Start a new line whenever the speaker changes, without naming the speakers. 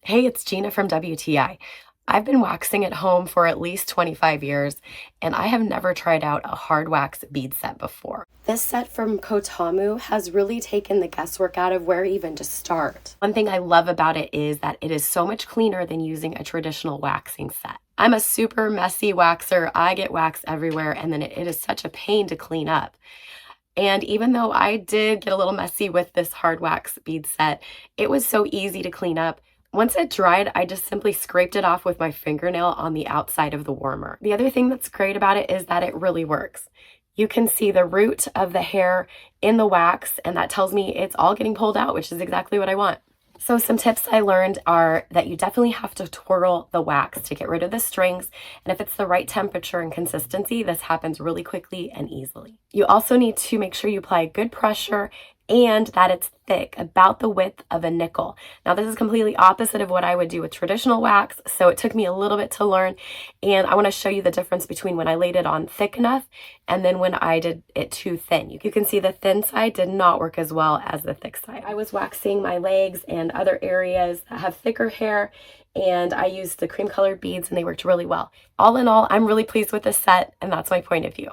Hey, it's Gina from WTI. I've been waxing at home for at least 25 years, and I have never tried out a hard wax bead set before. This set from Kotamu has really taken the guesswork out of where even to start. One thing I love about it is that it is so much cleaner than using a traditional waxing set. I'm a super messy waxer. I get wax everywhere, and then it is such a pain to clean up. And even though I did get a little messy with this hard wax bead set, it was so easy to clean up. Once it dried, I just simply scraped it off with my fingernail on the outside of the warmer. The other thing that's great about it is that it really works. You can see the root of the hair in the wax, and that tells me it's all getting pulled out, which is exactly what I want. So some tips I learned are that you definitely have to twirl the wax to get rid of the strings, and if it's the right temperature and consistency, this happens really quickly and easily. You also need to make sure you apply good pressure and that it's thick, about the width of a nickel. Now this is completely opposite of what I would do with traditional wax, so it took me a little bit to learn, and I want to show you the difference between when I laid it on thick enough and then when I did it too thin. You can see the thin side did not work as well as the thick side. I was waxing my legs and other areas that have thicker hair, and I used the cream colored beads and they worked really well. All in all, I'm really pleased with this set, and that's my point of view.